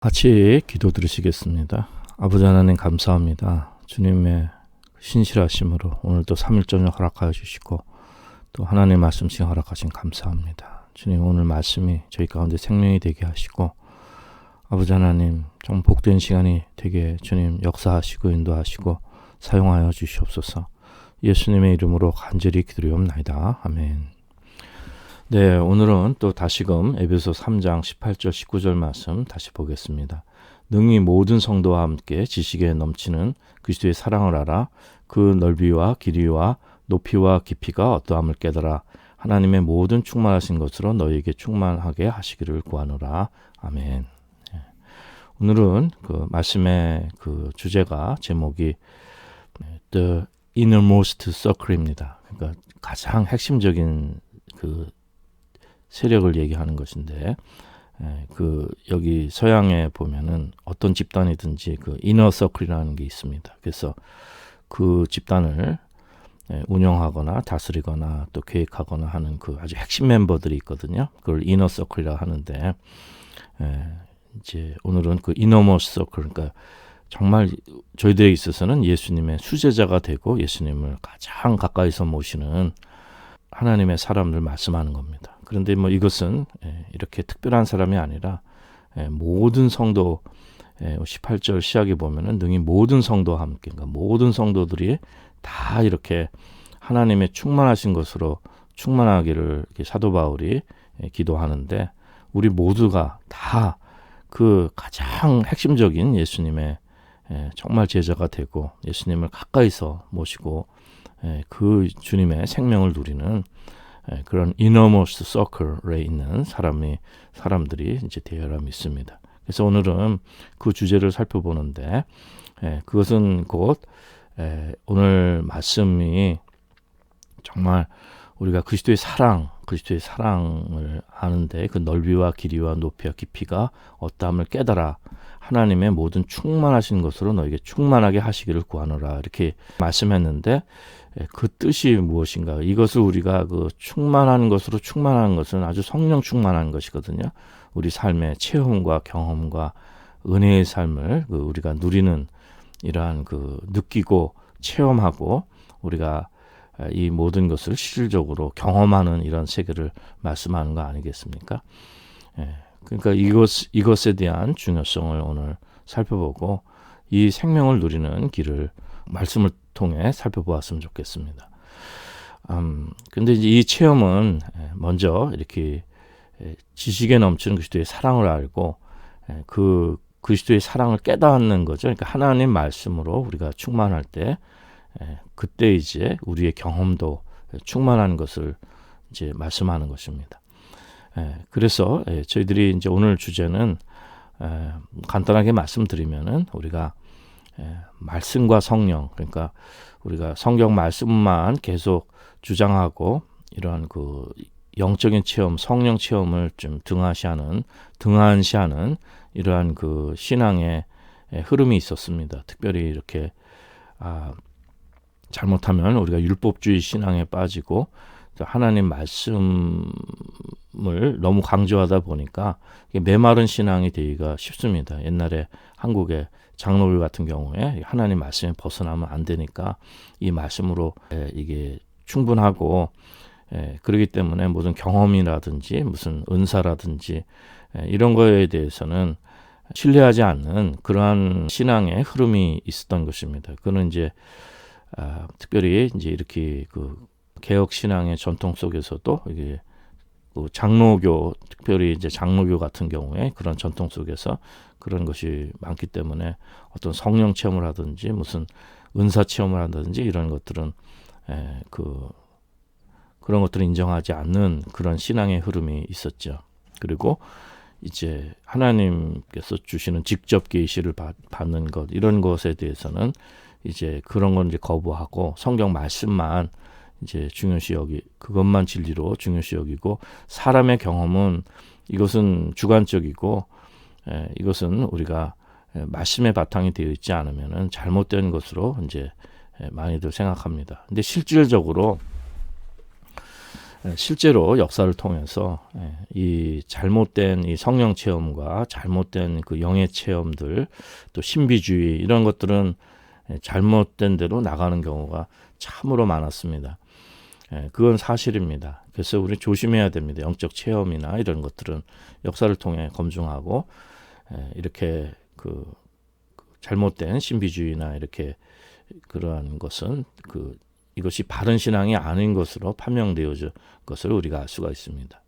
같이 기도 드리시겠습니다. 아버지 하나님 감사합니다. 주님의 신실하심으로 오늘도 3일 저녁 허락하여 주시고 또 하나님의 말씀 시간 허락하신 감사합니다. 주님 오늘 말씀이 저희 가운데 생명이 되게 하시고 아버지 하나님 정말 복된 시간이 되게 주님 역사하시고 인도하시고 사용하여 주시옵소서. 예수님의 이름으로 간절히 기도드리옵나이다. 아멘. 네, 오늘은 또 다시금 에베소 3장 18절 19절 말씀 다시 보겠습니다. 능히 모든 성도와 함께 지식에 넘치는 그리스도의 사랑을 알아 그 넓이와 길이와 높이와 깊이가 어떠함을 깨달아 하나님의 모든 충만하신 것으로 너희에게 충만하게 하시기를 구하노라. 아멘. 오늘은 그 말씀의 그 주제가 제목이 The Innermost Circle입니다. 그러니까 가장 핵심적인 그 세력을 얘기하는 것인데, 여기 서양에 보면은 어떤 집단이든지 그 이너 서클이라는 게 있습니다. 그래서 그 집단을 운영하거나 다스리거나 또 계획하거나 하는 그 아주 핵심 멤버들이 있거든요. 그걸 이너 서클이라 하는데, 이제 오늘은 그 이너머스 서클, 그러니까 정말 저희들에 있어서는 예수님의 수제자가 되고 예수님을 가장 가까이서 모시는 하나님의 사람들 말씀하는 겁니다. 그런데 뭐 이것은 이렇게 특별한 사람이 아니라 모든 성도 18절 시작에 보면은 능히 모든 성도와 함께, 그러니까 모든 성도들이 다 이렇게 하나님의 충만하신 것으로 충만하기를 사도 바울이 기도하는데, 우리 모두가 다 그 가장 핵심적인 예수님의 정말 제자가 되고 예수님을 가까이서 모시고 그 주님의 생명을 누리는 그런 innermost circle에 있는 사람들이 이제 되어야 믿습니다. 그래서 오늘은 그 주제를 살펴보는데, 그것은 곧 오늘 말씀이 정말 우리가 그리스도의 사랑을 아는데 그 넓이와 길이와 높이와 깊이가 어떠함을 깨달아 하나님의 모든 충만하신 것으로 너에게 충만하게 하시기를 구하노라, 이렇게 말씀했는데, 그 뜻이 무엇인가? 이것을 우리가 그 충만한 것으로 충만한 것은 아주 성령 충만한 것이거든요. 우리 삶의 체험과 경험과 은혜의 삶을 우리가 누리는 이러한 느끼고 체험하고 우리가 이 모든 것을 실질적으로 경험하는 이런 세계를 말씀하는 거 아니겠습니까? 그러니까 이것에 대한 중요성을 오늘 살펴보고 이 생명을 누리는 길을 말씀을 통해 살펴보았으면 좋겠습니다. 근데 이제 이 체험은 먼저 이렇게 지식에 넘치는 그리스도의 사랑을 알고 그 그리스도의 사랑을 깨닫는 거죠. 그러니까 하나님 말씀으로 우리가 충만할 때 그때 이제 우리의 경험도 충만한 것을 이제 말씀하는 것입니다. 그래서 저희들이 이제 오늘 주제는 간단하게 말씀드리면은 우리가 말씀과 성령, 그러니까 우리가 성경 말씀만 계속 주장하고 이러한 그 영적인 체험, 성령 체험을 좀 등한시하는 이러한 그 신앙의 흐름이 있었습니다. 특별히 이렇게 잘못하면 우리가 율법주의 신앙에 빠지고 하나님 말씀을 너무 강조하다 보니까 메마른 신앙이 되기가 쉽습니다. 옛날에 한국의 장로교 같은 경우에 하나님 말씀에 벗어나면 안 되니까 이 말씀으로 이게 충분하고, 그렇기 때문에 모든 경험이라든지 무슨 은사라든지 이런 거에 대해서는 신뢰하지 않는 그러한 신앙의 흐름이 있었던 것입니다. 그는 이제 특별히 이제 이렇게 그 개혁 신앙의 전통 속에서도 이게 장로교, 특별히 이제 장로교 같은 경우에 그런 전통 속에서 그런 것이 많기 때문에 어떤 성령 체험을 하든지 무슨 은사 체험을 한다든지 이런 것들은 그런 것들을 인정하지 않는 그런 신앙의 흐름이 있었죠. 그리고 이제 하나님께서 주시는 직접 계시를 받는 것, 이런 것에 대해서는 이제 그런 건 이제 거부하고 성경 말씀만 이제 그것만 진리로 중요시 여기고, 사람의 경험은 이것은 주관적이고 이것은 우리가 말씀의 바탕이 되어 있지 않으면은 잘못된 것으로 이제 많이들 생각합니다. 근데 실질적으로 실제로 역사를 통해서 이 잘못된 이 성령 체험과 잘못된 그 영의 체험들, 또 신비주의 이런 것들은 잘못된 대로 나가는 경우가 참으로 많았습니다. 그건 사실입니다. 그래서 우리 조심해야 됩니다. 영적 체험이나 이런 것들은 역사를 통해 검증하고 이렇게 그 잘못된 신비주의나 이렇게 그러한 것은 이것이 바른 신앙이 아닌 것으로 판명되어진 것을 우리가 알 수가 있습니다.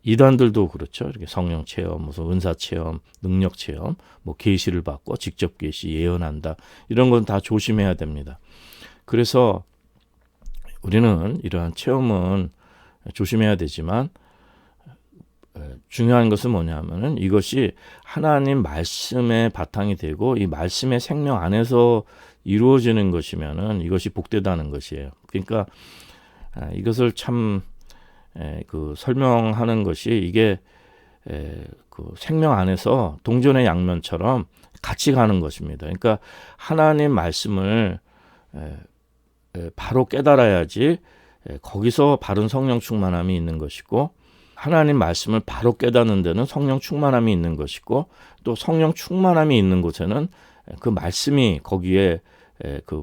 이단들도 그렇죠. 이렇게 성령 체험, 무슨 은사 체험, 능력 체험, 뭐 계시를 받고 직접 계시 예언한다. 이런 건 다 조심해야 됩니다. 그래서 우리는 이러한 체험은 조심해야 되지만 중요한 것은 뭐냐면은 이것이 하나님 말씀의 바탕이 되고 이 말씀의 생명 안에서 이루어지는 것이면은 이것이 복되다는 것이에요. 그러니까 이것을 참 설명하는 것이 이게 그 생명 안에서 동전의 양면처럼 같이 가는 것입니다. 그러니까 하나님 말씀을 바로 깨달아야지 거기서 바른 성령 충만함이 있는 것이고, 하나님 말씀을 바로 깨닫는 데는 성령 충만함이 있는 것이고, 또 성령 충만함이 있는 곳에는 그 말씀이 거기에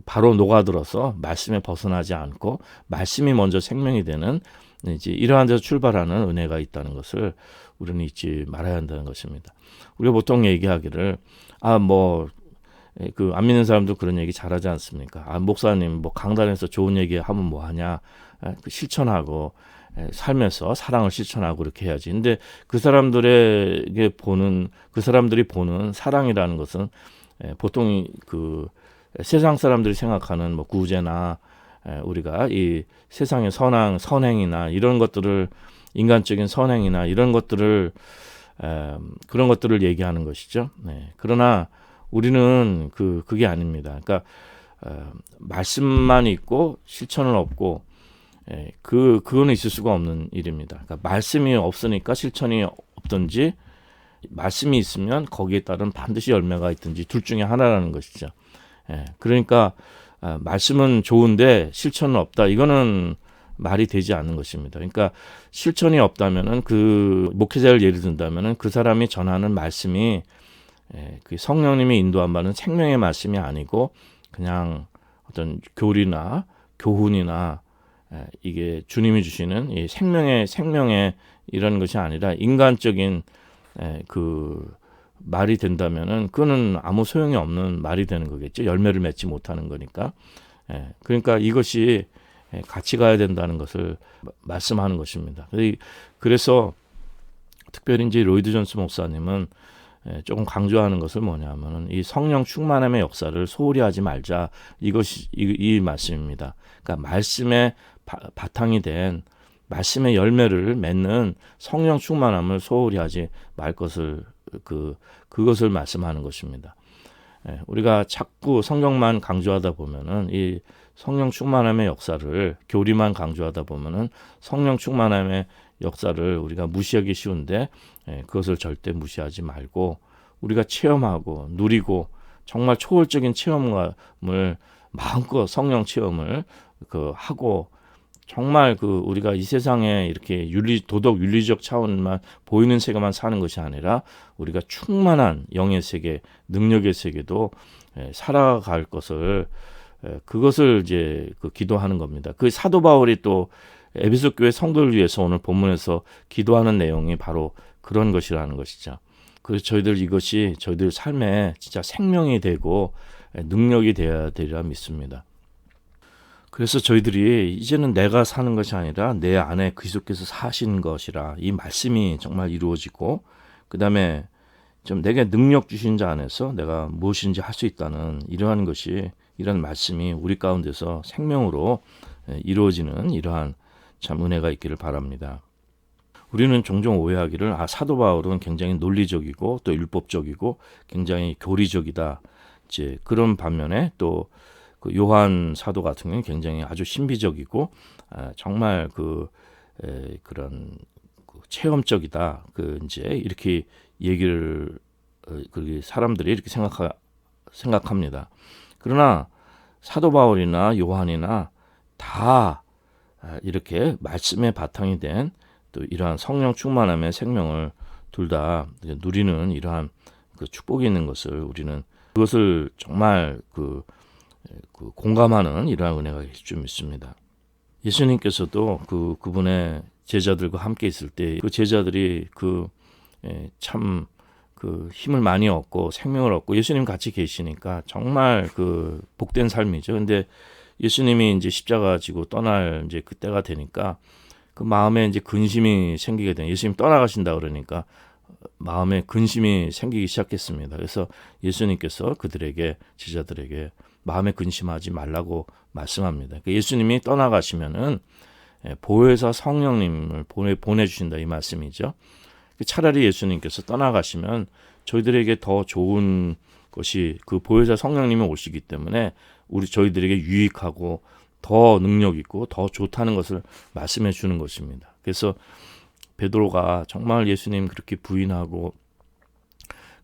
바로 녹아들어서 말씀에 벗어나지 않고 말씀이 먼저 생명이 되는 이제 이러한 데서 출발하는 은혜가 있다는 것을 우리는 잊지 말아야 한다는 것입니다. 우리가 보통 얘기하기를 안 믿는 사람도 그런 얘기 잘하지 않습니까? 목사님 강단에서 좋은 얘기 하면 뭐 하냐? 실천하고 삶에서 사랑을 실천하고 그렇게 해야지. 근데 그 사람들이 보는 사랑이라는 것은 보통 세상 사람들이 생각하는 구제나 우리가 이 세상의 선행이나 이런 것들을, 인간적인 선행이나 이런 것들을 그런 것들을 얘기하는 것이죠. 그러나 우리는 그게 아닙니다. 그러니까 말씀만 있고 실천은 없고 그거는 있을 수가 없는 일입니다. 그러니까 말씀이 없으니까 실천이 없든지, 말씀이 있으면 거기에 따른 반드시 열매가 있든지 둘 중에 하나라는 것이죠. 그러니까 말씀은 좋은데 실천은 없다. 이거는 말이 되지 않는 것입니다. 그러니까 실천이 없다면은 그 목회자를 예를 든다면은 그 사람이 전하는 말씀이 그 성령님이 인도한 바는 생명의 말씀이 아니고 그냥 어떤 교리나 교훈이나 이게 주님이 주시는 이 생명의 이런 것이 아니라 인간적인 말이 된다면은 그거는 아무 소용이 없는 말이 되는 거겠죠. 열매를 맺지 못하는 거니까. 그러니까 이것이 같이 가야 된다는 것을 말씀하는 것입니다. 그래서 특별히 이제 로이드 존스 목사님은 조금 강조하는 것을 뭐냐면은 이 성령 충만함의 역사를 소홀히 하지 말자. 이것이 이 말씀입니다. 그러니까 말씀의 바탕이 된 말씀의 열매를 맺는 성령 충만함을 소홀히 하지 말 것을 그것을 말씀하는 것입니다. 우리가 자꾸 성경만 강조하다 보면은 이 성령 충만함의 역사를, 교리만 강조하다 보면은 성령 충만함의 역사를 우리가 무시하기 쉬운데 그것을 절대 무시하지 말고 우리가 체험하고 누리고 정말 초월적인 체험을 마음껏 성령 체험을 하고, 정말 우리가 이 세상에 이렇게 도덕 윤리적 차원만 보이는 세계만 사는 것이 아니라 우리가 충만한 영의 세계, 능력의 세계도 살아갈 것을, 그것을 이제 기도하는 겁니다. 사도 바울이 또 에베소 교회 성도를 위해서 오늘 본문에서 기도하는 내용이 바로 그런 것이라는 것이죠. 그래서 이것이 저희들 삶에 진짜 생명이 되고 능력이 되어야 되리라 믿습니다. 그래서 저희들이 이제는 내가 사는 것이 아니라 내 안에 그리스도께서 사신 것이라 이 말씀이 정말 이루어지고, 그 다음에 좀 내게 능력 주신 자 안에서 내가 무엇인지 할 수 있다는 이런 말씀이 우리 가운데서 생명으로 이루어지는 이러한 참 은혜가 있기를 바랍니다. 우리는 종종 오해하기를 사도 바울은 굉장히 논리적이고 또 율법적이고 굉장히 교리적이다. 이제 그런 반면에 또 요한 사도 같은 경우는 굉장히 아주 신비적이고 정말 그런 체험적이다. 이제 이렇게 얘기를 사람들이 이렇게 생각합니다. 그러나 사도 바울이나 요한이나 다 이렇게 말씀의 바탕이 된 또 이러한 성령 충만함의 생명을 둘 다 누리는 이러한 그 축복이 있는 것을 우리는 그것을 정말 공감하는 이러한 은혜가 계실 줄 믿습니다. 예수님께서도 그분의 제자들과 함께 있을 때 그 제자들이 참 힘을 많이 얻고 생명을 얻고 예수님 같이 계시니까 정말 복된 삶이죠. 근데 예수님이 이제 십자가 지고 떠날 이제 그때가 되니까 그 마음에 이제 근심이 생기게 된, 예수님 떠나가신다 그러니까 마음에 근심이 생기기 시작했습니다. 그래서 예수님께서 제자들에게 마음에 근심하지 말라고 말씀합니다. 예수님이 떠나가시면은 보혜사 성령님을 보내주신다 이 말씀이죠. 차라리 예수님께서 떠나가시면 저희들에게 더 좋은 것이 그 보혜사 성령님이 오시기 때문에 저희들에게 유익하고 더 능력 있고 더 좋다는 것을 말씀해 주는 것입니다. 그래서 베드로가 정말 예수님 그렇게 부인하고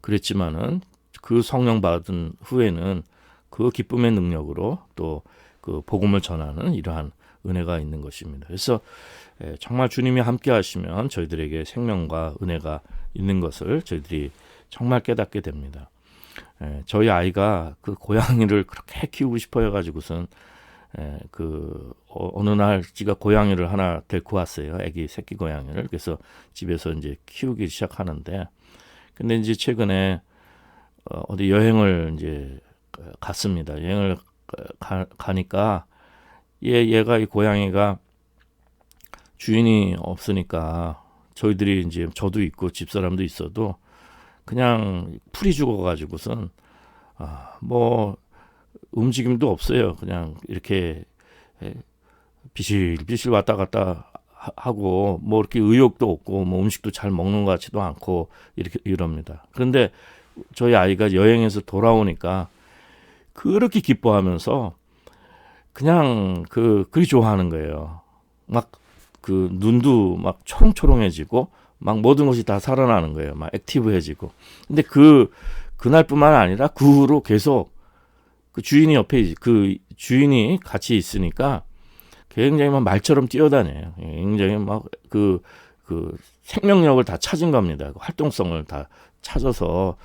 그랬지만은 그 성령 받은 후에는 그 기쁨의 능력으로 또 그 복음을 전하는 이러한 은혜가 있는 것입니다. 그래서 정말 주님이 함께 하시면 저희들에게 생명과 은혜가 있는 것을 저희들이 정말 깨닫게 됩니다. 저희 아이가 그 고양이를 그렇게 키우고 싶어 해가지고선 어느 날 지가 고양이를 하나 데리고 왔어요. 애기 새끼 고양이를. 그래서 집에서 이제 키우기 시작하는데, 근데 이제 최근에 어디 여행을 이제 갔습니다. 여행을 가니까 얘가 이 고양이가 주인이 없으니까 저희들이 이제 저도 있고 집사람도 있어도 그냥 풀이 죽어가지고선 뭐 움직임도 없어요. 그냥 이렇게 비실비실 왔다 갔다 하고 뭐 이렇게 의욕도 없고 뭐 음식도 잘 먹는 것 같지도 않고 이럽니다. 그런데 저희 아이가 여행에서 돌아오니까 그렇게 기뻐하면서 그냥 그리 좋아하는 거예요. 막 눈도 막 초롱초롱해지고 막 모든 것이 다 살아나는 거예요. 막 액티브해지고. 근데 그날뿐만 아니라 그 후로 계속 그 주인이 같이 있으니까 굉장히 막 말처럼 뛰어다녀요. 굉장히 막 생명력을 다 찾은 겁니다. 활동성을 다 찾아서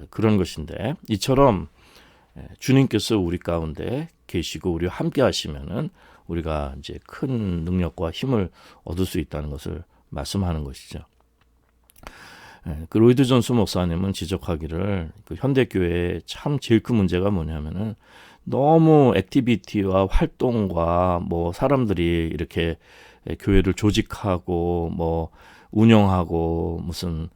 그런 것인데, 이처럼 주님께서 우리 가운데 계시고 우리와 함께 하시면은 우리가 이제 큰 능력과 힘을 얻을 수 있다는 것을 말씀하는 것이죠. 로이드 존스 목사님은 지적하기를 현대교회의 참 제일 큰 문제가 뭐냐면은 너무 액티비티와 활동과 뭐 사람들이 이렇게 교회를 조직하고 뭐 운영하고 무슨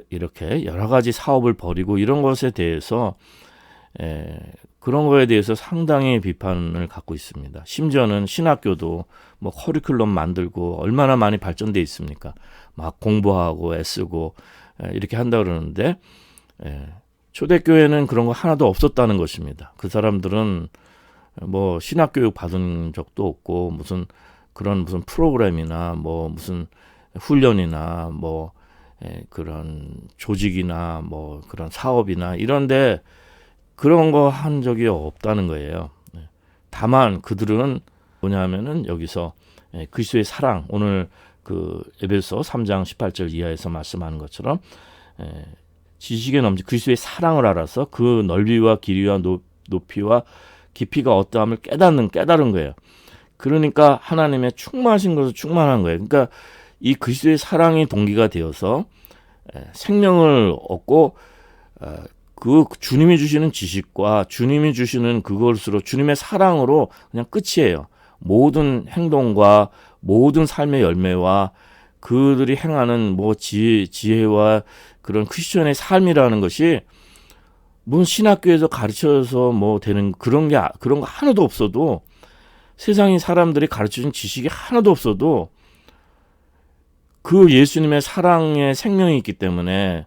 이렇게 여러 가지 사업을 벌이고 이런 것에 대해서 그런 거에 대해서 상당히 비판을 갖고 있습니다. 심지어는 신학교도 뭐 커리큘럼 만들고 얼마나 많이 발전돼 있습니까? 막 공부하고 애쓰고 이렇게 한다 그러는데 초대교회는 그런 거 하나도 없었다는 것입니다. 그 사람들은 뭐 신학교육 받은 적도 없고 무슨 프로그램이나 뭐 무슨 훈련이나 뭐 그런 조직이나 뭐 그런 사업이나 이런데 그런 거 한 적이 없다는 거예요. 다만 그들은 뭐냐면은 여기서 그리스도의 사랑, 오늘 에베소 3장 18절 이하에서 말씀하는 것처럼 지식에 넘친 그리스도의 사랑을 알아서 그 넓이와 길이와 높이와 깊이가 어떠함을 깨달은 거예요. 그러니까 하나님의 충만하신 것을 충만한 거예요. 그러니까 이 그리스도의 사랑이 동기가 되어서 생명을 얻고 그 주님이 주시는 지식과 주님이 주시는 그것으로 주님의 사랑으로 그냥 끝이에요. 모든 행동과 모든 삶의 열매와 그들이 행하는 뭐 지혜와 그런 크리스천의 삶이라는 것이 무슨 신학교에서 가르쳐서 뭐 되는 그런 거 하나도 없어도, 세상의 사람들이 가르쳐준 지식이 하나도 없어도 그 예수님의 사랑의 생명이 있기 때문에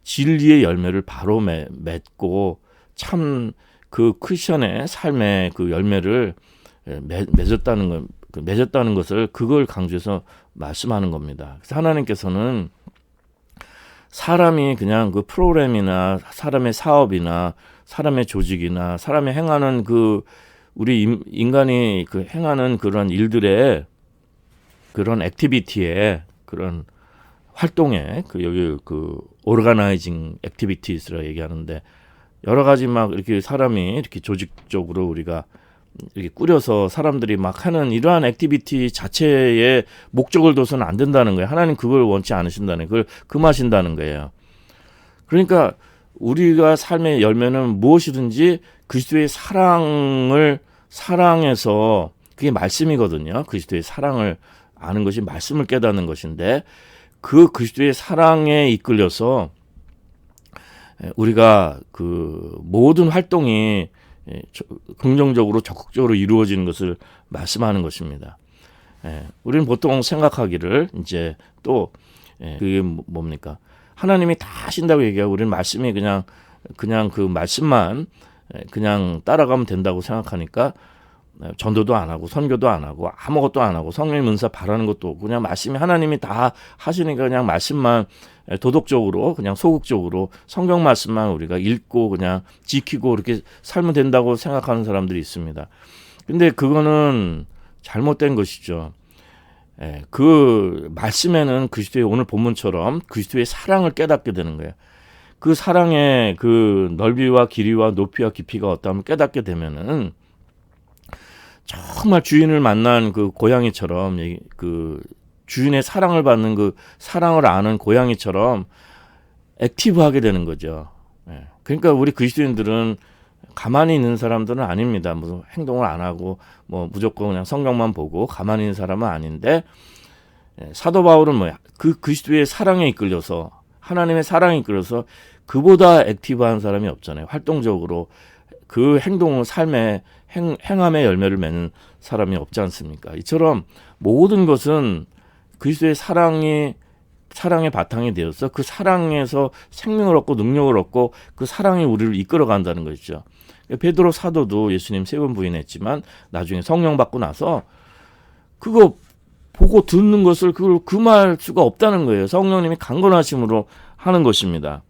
진리의 열매를 바로 맺고 참 그 크리스천의 삶의 그 열매를 맺었다는 것을 그걸 강조해서 말씀하는 겁니다. 그래서 하나님께서는 사람이 그냥 그 프로그램이나 사람의 사업이나 사람의 조직이나 사람이 행하는 그 우리 인간이 그 행하는 그런 일들의 그런 액티비티에 그런 활동에 그 여기 그 오르가나이징 액티비티스라 얘기하는데 여러 가지 막 이렇게 사람이 이렇게 조직적으로 우리가 이렇게 꾸려서 사람들이 막 하는 이러한 액티비티 자체의 목적을 둬서는 안 된다는 거예요. 하나님 그걸 원치 않으신다는 그걸 금하신다는 거예요. 그러니까 우리가 삶의 열매는 무엇이든지 그리스도의 사랑해서 그게 말씀이거든요. 그리스도의 사랑을 아는 것이 말씀을 깨닫는 것인데 그 그리스도의 사랑에 이끌려서 우리가 그 모든 활동이 긍정적으로 적극적으로 이루어지는 것을 말씀하는 것입니다. 우리는 보통 생각하기를 이제 또 그게 뭡니까? 하나님이 다 하신다고 얘기하고 우리는 말씀이 그냥 그 말씀만 그냥 따라가면 된다고 생각하니까 전도도 안 하고 선교도 안 하고 아무것도 안 하고 성령의 은사 바라는 것도 없고 그냥 말씀이 하나님이 다 하시니까 그냥 말씀만 도덕적으로 그냥 소극적으로 성경 말씀만 우리가 읽고 그냥 지키고 이렇게 살면 된다고 생각하는 사람들이 있습니다. 근데 그거는 잘못된 것이죠. 그 말씀에는 그리스도의 오늘 본문처럼 그리스도의 사랑을 깨닫게 되는 거예요. 그 사랑의 그 넓이와 길이와 높이와 깊이가 어떠하면 깨닫게 되면은 정말 주인을 만난 그 고양이처럼 그 주인의 사랑을 받는 그 사랑을 아는 고양이처럼 액티브하게 되는 거죠. 그러니까 우리 그리스도인들은 가만히 있는 사람들은 아닙니다. 무슨 행동을 안 하고 뭐 무조건 그냥 성경만 보고 가만히 있는 사람은 아닌데 사도 바울은 뭐야? 그 그리스도의 사랑에 이끌려서 하나님의 사랑에 이끌려서 그보다 액티브한 사람이 없잖아요. 활동적으로 그 행동을 삶의 행함의 열매를 맺는 사람이 없지 않습니까? 이처럼 모든 것은 그리스도의 사랑의 바탕이 되어서 그 사랑에서 생명을 얻고 능력을 얻고 그 사랑이 우리를 이끌어 간다는 것이죠. 베드로 사도도 예수님 3번 부인했지만 나중에 성령 받고 나서 그거 보고 듣는 것을 그걸 금할 수가 없다는 거예요. 성령님이 강건하심으로 하는 것입니다.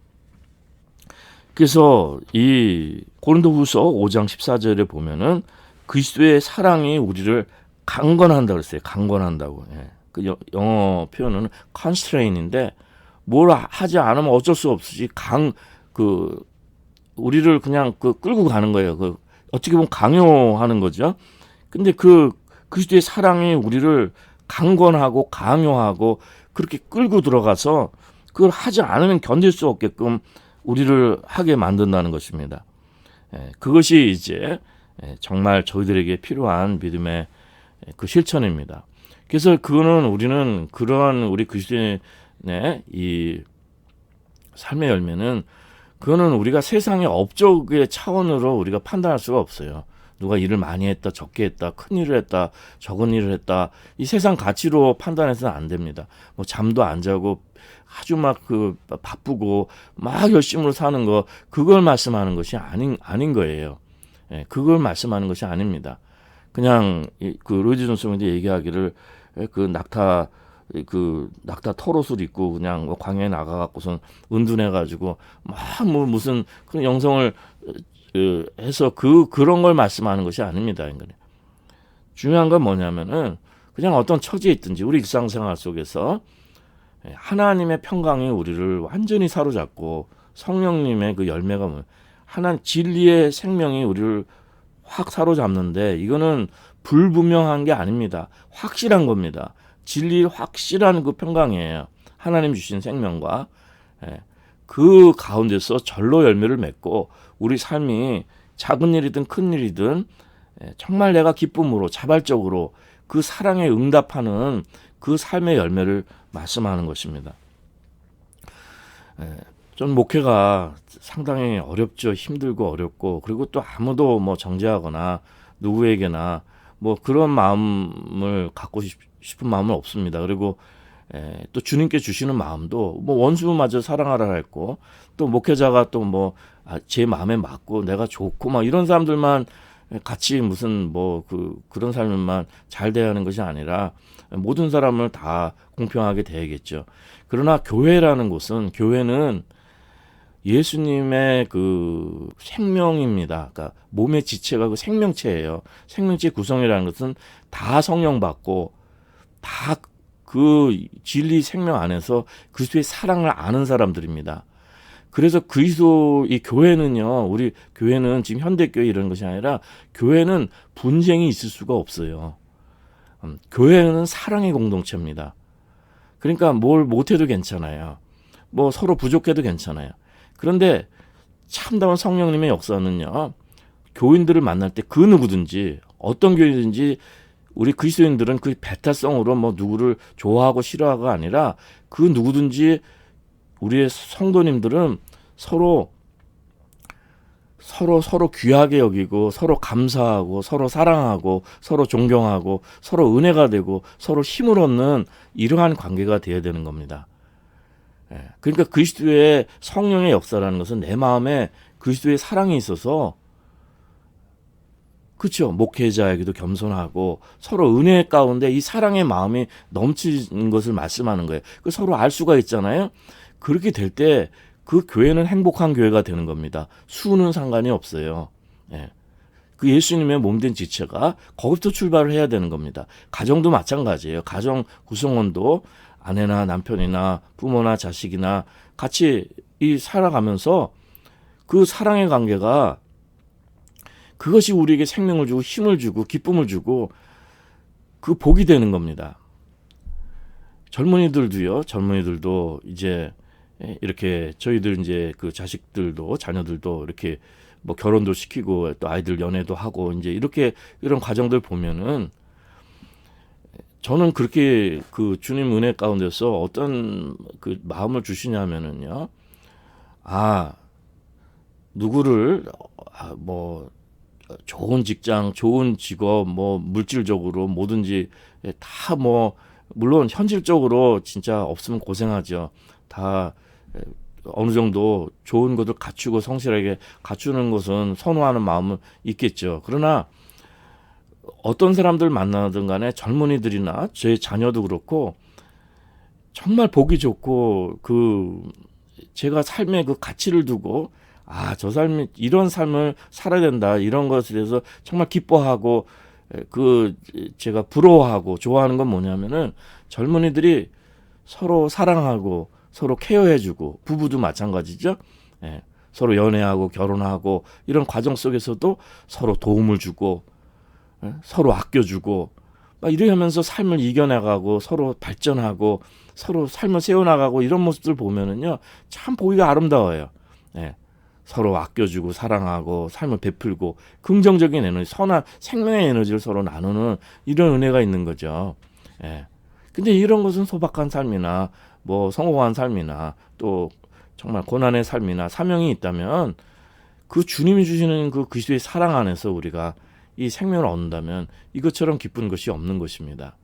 그래서 이 고린도후서 5장 14절에 보면은 그리스도의 사랑이 우리를 강건한다고 그랬어요. 강건한다고. 그 영어 표현은 constrain인데 뭘 하지 않으면 어쩔 수 없이 우리를 그냥 끌고 가는 거예요. 어떻게 보면 강요하는 거죠. 근데 그 그리스도의 사랑이 우리를 강건하고 강요하고 그렇게 끌고 들어가서 그걸 하지 않으면 견딜 수 없게끔 우리를 하게 만든다는 것입니다. 그것이 이제 정말 저희들에게 필요한 믿음의 그 실천입니다. 그래서 그거는 우리는 그러한 우리 그리스도인의 이 삶의 열매는 그거는 우리가 세상의 업적의 차원으로 우리가 판단할 수가 없어요. 누가 일을 많이 했다, 적게 했다, 큰 일을 했다, 적은 일을 했다. 이 세상 가치로 판단해서는 안 됩니다. 뭐 잠도 안 자고 아주 막 바쁘고 막 열심으로 사는 거 그걸 말씀하는 것이 아닌 거예요. 그걸 말씀하는 것이 아닙니다. 그냥 그 로이드 존슨이 얘기하기를 그 낙타 털옷을 입고 그냥 광야에 나가갖고선 은둔해가지고 막 뭐 무슨 그런 영성을 해서 그런 걸 말씀하는 것이 아닙니다. 중요한 건 뭐냐면은 그냥 어떤 처지에 있든지 우리 일상생활 속에서 하나님의 평강이 우리를 완전히 사로잡고 성령님의 그 열매가 하나님 진리의 생명이 우리를 확 사로잡는데 이거는 불분명한 게 아닙니다. 확실한 겁니다. 진리 확실한 그 평강이에요. 하나님 주신 생명과 그 가운데서 절로 열매를 맺고 우리 삶이 작은 일이든 큰 일이든 정말 내가 기쁨으로 자발적으로 그 사랑에 응답하는 그 삶의 열매를 말씀하는 것입니다. 좀 목회가 상당히 어렵죠. 힘들고 어렵고 그리고 또 아무도 뭐 정죄하거나 누구에게나 뭐 그런 마음을 갖고 싶은 마음은 없습니다. 그리고 또 주님께 주시는 마음도 뭐 원수마저 사랑하라 했고 또 목회자가 또 뭐 제 마음에 맞고 내가 좋고 막 이런 사람들만 같이 무슨 뭐 그런 삶만 잘 대하는 것이 아니라 모든 사람을 다 공평하게 대하겠죠. 그러나 교회는 예수님의 그 생명입니다. 그러니까 몸의 지체가 그 생명체예요. 생명체 구성이라는 것은 다 성령 받고 다 그 진리 생명 안에서 그리스도의 사랑을 아는 사람들입니다. 그래서 그리스도 이 교회는요, 우리 교회는 지금 현대교회 이런 것이 아니라 교회는 분쟁이 있을 수가 없어요. 교회는 사랑의 공동체입니다. 그러니까 뭘 못해도 괜찮아요. 뭐 서로 부족해도 괜찮아요. 그런데 참다운 성령님의 역사는요, 교인들을 만날 때 그 누구든지 어떤 교회든지 우리 그리스도인들은 그 배타성으로 뭐 누구를 좋아하고 싫어하고가 아니라 그 누구든지 우리의 성도님들은 서로 귀하게 여기고 서로 감사하고 서로 사랑하고 서로 존경하고 서로 은혜가 되고 서로 힘을 얻는 이러한 관계가 되어야 되는 겁니다. 그러니까 그리스도의 성령의 역사라는 것은 내 마음에 그리스도의 사랑이 있어서, 그렇죠, 목회자에게도 겸손하고 서로 은혜 가운데 이 사랑의 마음이 넘치는 것을 말씀하는 거예요. 그 서로 알 수가 있잖아요. 그렇게 될 때 그 교회는 행복한 교회가 되는 겁니다. 수는 상관이 없어요. 그 예수님의 몸된 지체가 거기부터 출발을 해야 되는 겁니다. 가정도 마찬가지예요. 가정 구성원도 아내나 남편이나 부모나 자식이나 같이 이 살아가면서 그 사랑의 관계가, 그것이 우리에게 생명을 주고 힘을 주고 기쁨을 주고 그 복이 되는 겁니다. 젊은이들도 이제 이렇게 저희들 이제 그 자식들도 자녀들도 이렇게 뭐 결혼도 시키고 또 아이들 연애도 하고 이제 이렇게 이런 과정들 보면은 저는 그렇게 그 주님 은혜 가운데서 어떤 그 마음을 주시냐면은요, 누구를 뭐 좋은 직장, 좋은 직업, 뭐 물질적으로 뭐든지 다 뭐 물론 현실적으로 진짜 없으면 고생하죠. 다 어느 정도 좋은 것을 갖추고 성실하게 갖추는 것은 선호하는 마음은 있겠죠. 그러나 어떤 사람들 만나든 간에 젊은이들이나 제 자녀도 그렇고 정말 보기 좋고 그 제가 삶의 그 가치를 두고 저 삶이 이런 삶을 살아야 된다, 이런 것에 대해서 정말 기뻐하고 그 제가 부러워하고 좋아하는 건 뭐냐면은 젊은이들이 서로 사랑하고 서로 케어해주고, 부부도 마찬가지죠. 서로 연애하고 결혼하고 이런 과정 속에서도 서로 도움을 주고 서로 아껴주고 막 이래 하면서 삶을 이겨나가고 서로 발전하고 서로 삶을 세워나가고 이런 모습들 보면은요, 참 보기가 아름다워요. 서로 아껴주고 사랑하고 삶을 베풀고 긍정적인 에너지, 선한 생명의 에너지를 서로 나누는 이런 은혜가 있는 거죠. 근데 이런 것은 소박한 삶이나 뭐 성공한 삶이나 또 정말 고난의 삶이나 사명이 있다면 그 주님이 주시는 그 그리스도의 사랑 안에서 우리가 이 생명을 얻는다면 이것처럼 기쁜 것이 없는 것입니다.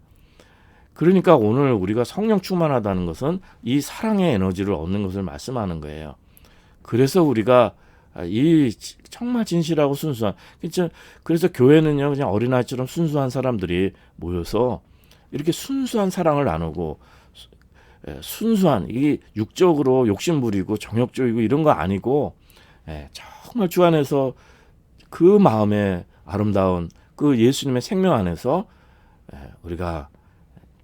그러니까 오늘 우리가 성령 충만하다는 것은 이 사랑의 에너지를 얻는 것을 말씀하는 거예요. 그래서 우리가 이 정말 진실하고 순수한, 그래서 교회는요, 그냥 어린아이처럼 순수한 사람들이 모여서 이렇게 순수한 사랑을 나누고, 순수한, 이게 육적으로 욕심부리고 정욕적이고 이런 거 아니고 정말 주 안에서 그 마음에 아름다운 그 예수님의 생명 안에서 우리가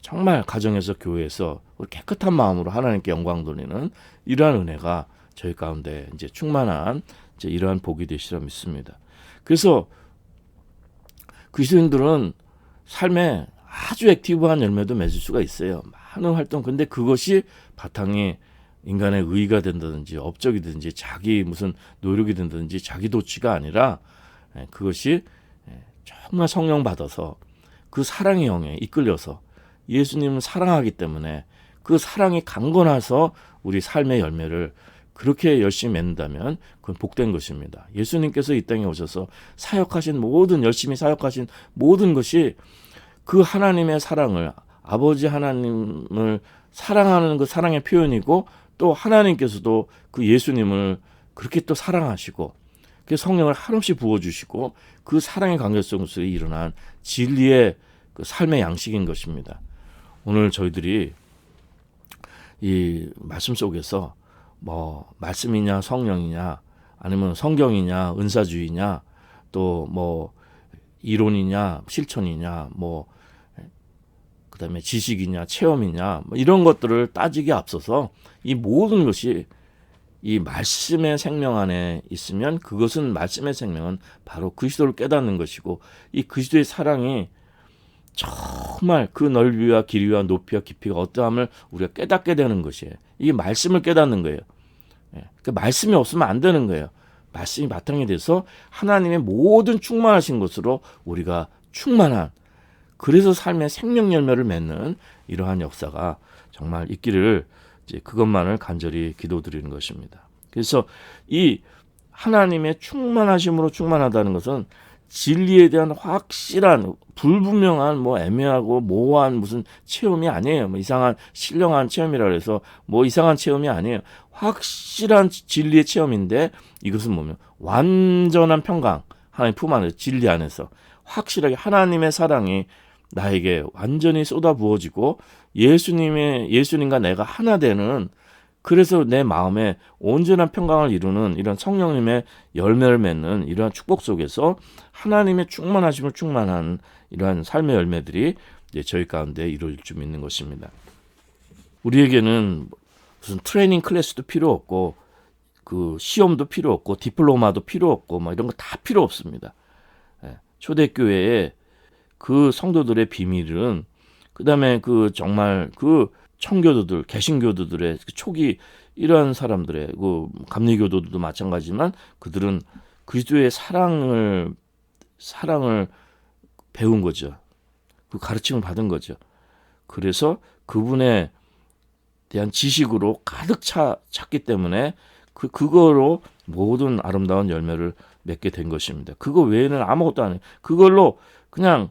정말 가정에서 교회에서 우리 깨끗한 마음으로 하나님께 영광 돌리는 이러한 은혜가 저희 가운데 이제 충만한 이제 이러한 복이 되시라 믿습니다. 그래서 그리스도인들은 삶에 아주 액티브한 열매도 맺을 수가 있어요. 많은 활동. 근데 그것이 바탕이 인간의 의의가 된다든지 업적이든지 자기 무슨 노력이 된다든지 자기 도취가 아니라 그것이 정말 성령 받아서 그 사랑의 영에 이끌려서 예수님을 사랑하기 때문에 그 사랑이 강건해서 우리 삶의 열매를 그렇게 열심히 맺는다면 그건 복된 것입니다. 예수님께서 이 땅에 오셔서 사역하신 모든, 열심히 사역하신 모든 것이 그 하나님의 사랑을, 아버지 하나님을 사랑하는 그 사랑의 표현이고, 또 하나님께서도 그 예수님을 그렇게 또 사랑하시고 그 성령을 한없이 부어주시고 그 사랑의 관계 속에서 일어난 진리의 그 삶의 양식인 것입니다. 오늘 저희들이 이 말씀 속에서 뭐 말씀이냐 성령이냐 아니면 성경이냐 은사주의냐 또 뭐 이론이냐 실천이냐 뭐 그다음에 지식이냐 체험이냐 뭐 이런 것들을 따지기 앞서서 이 모든 것이 이 말씀의 생명 안에 있으면 그것은 말씀의 생명은 바로 그리스도를 깨닫는 것이고 이 그리스도의 사랑이 정말 그 넓이와 길이와 높이와 깊이가 어떠함을 우리가 깨닫게 되는 것이에요. 이 말씀을 깨닫는 거예요. 그 말씀이 없으면 안 되는 거예요. 말씀이 바탕이 돼서 하나님의 모든 충만하신 것으로 우리가 충만한 그래서 삶의 생명 열매를 맺는 이러한 역사가 정말 있기를 이제 그것만을 간절히 기도드리는 것입니다. 그래서 이 하나님의 충만하심으로 충만하다는 것은 진리에 대한 확실한 불분명한 뭐 애매하고 모호한 무슨 체험이 아니에요. 뭐 이상한 신령한 체험이라 해서 뭐 이상한 체험이 아니에요. 확실한 진리의 체험인데 이것은 뭐냐면 완전한 평강 하나님 품 안에서 진리 안에서 확실하게 하나님의 사랑이 나에게 완전히 쏟아 부어지고 예수님과 내가 하나 되는 그래서 내 마음에 온전한 평강을 이루는 이런 성령님의 열매를 맺는 이러한 축복 속에서 하나님의 충만하심을 충만한 이러한 삶의 열매들이 이제 저희 가운데 이루어질 줄 믿는 것입니다. 우리에게는 무슨 트레이닝 클래스도 필요 없고 그 시험도 필요 없고 디플로마도 필요 없고 뭐 이런 거 다 필요 없습니다. 초대교회에 그 성도들의 비밀은 그다음에 그 정말 그 청교도들, 개신교도들의 초기 이러한 사람들의 그 감리교도들도 마찬가지지만 그들은 그리스도의 사랑을 배운 거죠. 그 가르침을 받은 거죠. 그래서 그분에 대한 지식으로 가득 찼기 때문에 그거로 모든 아름다운 열매를 맺게 된 것입니다. 그거 외에는 아무것도 안 해요. 그걸로 그냥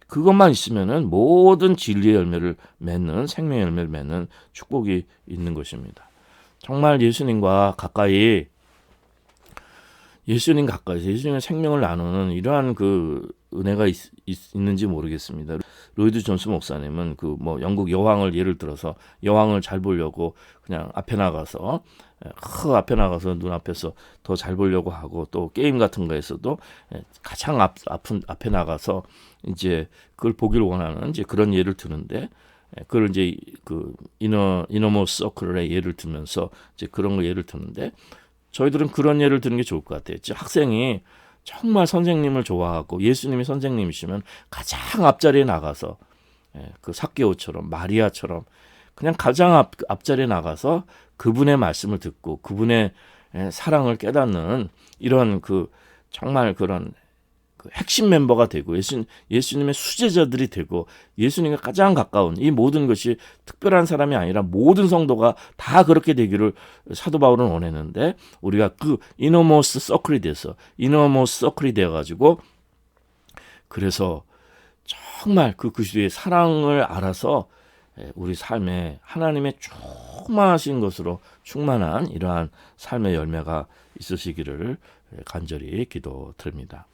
그것만 있으면은 모든 진리의 열매를 맺는 생명의 열매를 맺는 축복이 있는 것입니다. 정말 예수님과 가까이 예수님의 생명을 나누는 이러한 그 은혜가 있는지 모르겠습니다. 로이드 존스 목사님은 그 뭐 영국 여왕을 예를 들어서 여왕을 잘 보려고 그냥 앞에 나가서 눈앞에서 더 잘 보려고 하고 또 게임 같은 거에서도 가장 앞에 나가서 이제 그걸 보기를 원하는 이제 그런 예를 드는데 그걸 이제 그 이너모스트 서클의 예를 들면서 이제 그런 거 예를 드는데 저희들은 그런 예를 드는 게 좋을 것 같아요. 학생이 정말 선생님을 좋아하고 예수님이 선생님이시면 가장 앞자리에 나가서 그 삭개오처럼 마리아처럼 그냥 가장 앞자리에 나가서 그분의 말씀을 듣고 그분의 사랑을 깨닫는 이런 그 정말 그런 그 핵심 멤버가 되고 예수님의 수제자들이 되고 예수님과 가장 가까운 이 모든 것이 특별한 사람이 아니라 모든 성도가 다 그렇게 되기를 사도 바울은 원했는데 우리가 그 이너모스트 서클이 되어가지고 그래서 정말 그 그리스도의 사랑을 알아서 우리 삶에 하나님의 충만하신 것으로 충만한 이러한 삶의 열매가 있으시기를 간절히 기도드립니다.